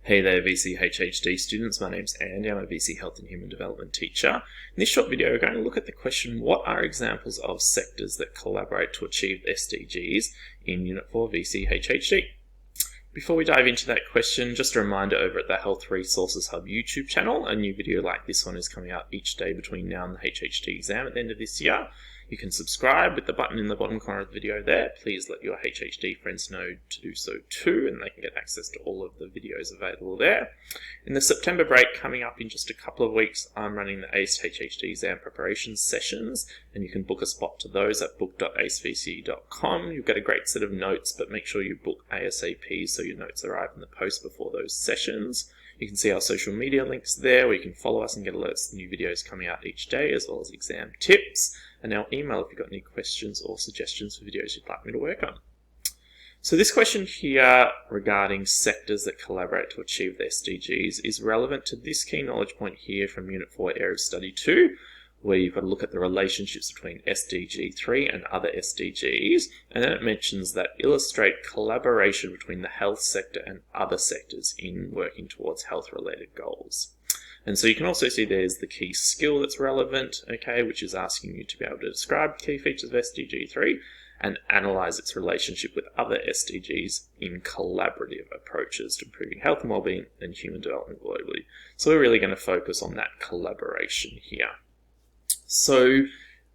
Hey there VCE HHD students, my name's Andy, I'm a VCE Health and Human Development teacher. In this short video we're going to look at the question, what are examples of sectors that collaborate to achieve SDGs in Unit 4 VCE HHD? Before we dive into that question, just a reminder over at the Health Resources Hub YouTube channel, a new video like this one is coming out each day between now and the HHD exam at the end of this year. You can subscribe with the button in the bottom corner of the video there. Please let your HHD friends know to do so too, and they can get access to all of the videos available there. In the September break coming up in just a couple of weeks, I'm running the ACE HHD exam preparation sessions, and you can book a spot to those at book.acevce.com. You'll get a great set of notes, but make sure you book ASAP so your notes arrive in the post before those sessions. You can see our social media links there, where you can follow us and get alerts to new videos coming out each day, as well as exam tips. And our email if you've got any questions or suggestions for videos you'd like me to work on. So this question here regarding sectors that collaborate to achieve the SDGs is relevant to this key knowledge point here from Unit 4 Area of Study 2, where you've got to look at the relationships between SDG 3 and other SDGs, and then it mentions that illustrate collaboration between the health sector and other sectors in working towards health-related goals. And so you can also see there's the key skill that's relevant, okay, which is asking you to be able to describe key features of SDG 3 and analyze its relationship with other SDGs in collaborative approaches to improving health and well-being and human development globally. So we're really going to focus on that collaboration here. So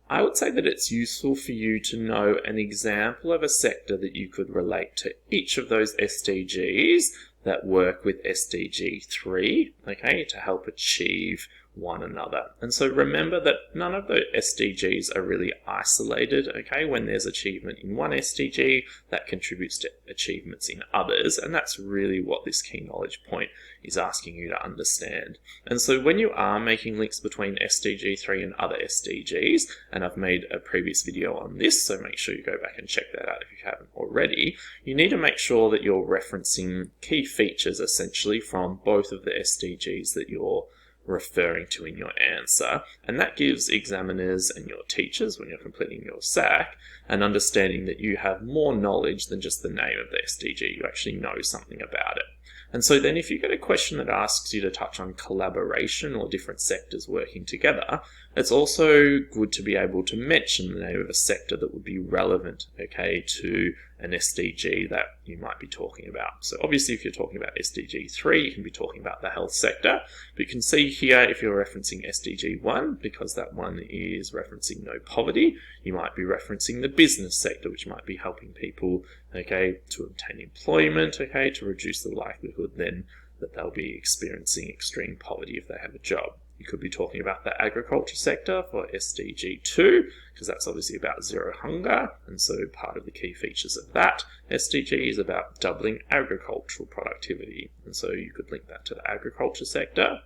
I would say that it's useful for you to know an example of a sector that you could relate to each of those SDGs that work with SDG 3, okay, to help achieve one another. And so remember that none of the SDGs are really isolated, okay? When there's achievement in one SDG, that contributes to achievements in others, and that's really what this key knowledge point is asking you to understand. And so when you are making links between SDG 3 and other SDGs, and I've made a previous video on this, so make sure you go back and check that out if you haven't already, you need to make sure that you're referencing key features essentially from both of the SDGs that you're referring to in your answer, and that gives examiners and your teachers, when you're completing your SAC, an understanding that you have more knowledge than just the name of the SDG. You actually know something about it. And so then if you get a question that asks you to touch on collaboration or different sectors working together, it's also good to be able to mention the name of a sector that would be relevant, okay, to an SDG that you might be talking about. So obviously if you're talking about SDG 3, you can be talking about the health sector, but you can see here if you're referencing SDG 1, because that one is referencing no poverty, you might be referencing the business sector, which might be helping people, okay, to obtain employment, okay, to reduce the likelihood then that they'll be experiencing extreme poverty if they have a job. You could be talking about the agriculture sector for SDG 2, because that's obviously about zero hunger, and so part of the key features of that SDG is about doubling agricultural productivity, and so you could link that to the agriculture sector.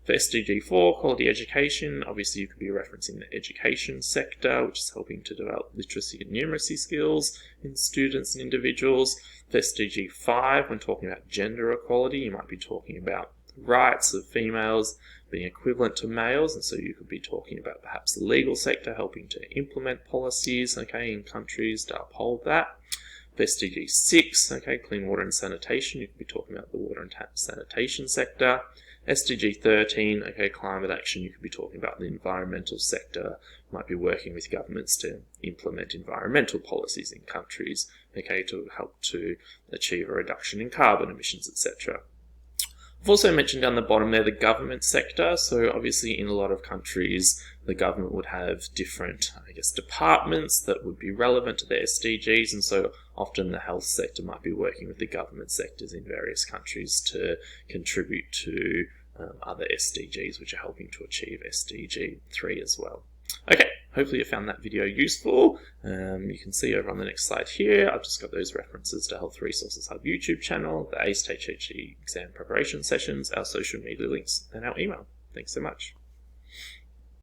For SDG 4, quality education, obviously you could be referencing the education sector, which is helping to develop literacy and numeracy skills in students and individuals. For SDG 5, when talking about gender equality, you might be talking about the rights of females being equivalent to males, and so you could be talking about perhaps the legal sector helping to implement policies, okay, in countries to uphold that. For SDG 6, okay, clean water and sanitation, you could be talking about the water and sanitation sector. SDG 13, okay, climate action, you could be talking about the environmental sector, might be working with governments to implement environmental policies in countries, okay, to help to achieve a reduction in carbon emissions, etc. I've also mentioned down the bottom there the government sector. So obviously in a lot of countries, the government would have different, I guess, departments that would be relevant to the SDGs. And so often the health sector might be working with the government sectors in various countries to contribute to other SDGs, which are helping to achieve SDG 3 as well. Okay, hopefully you found that video useful. You can see over on the next slide here, I've just got those references to Health Resources Hub YouTube channel, the ACE HHD exam preparation sessions, our social media links, and our email. Thanks so much.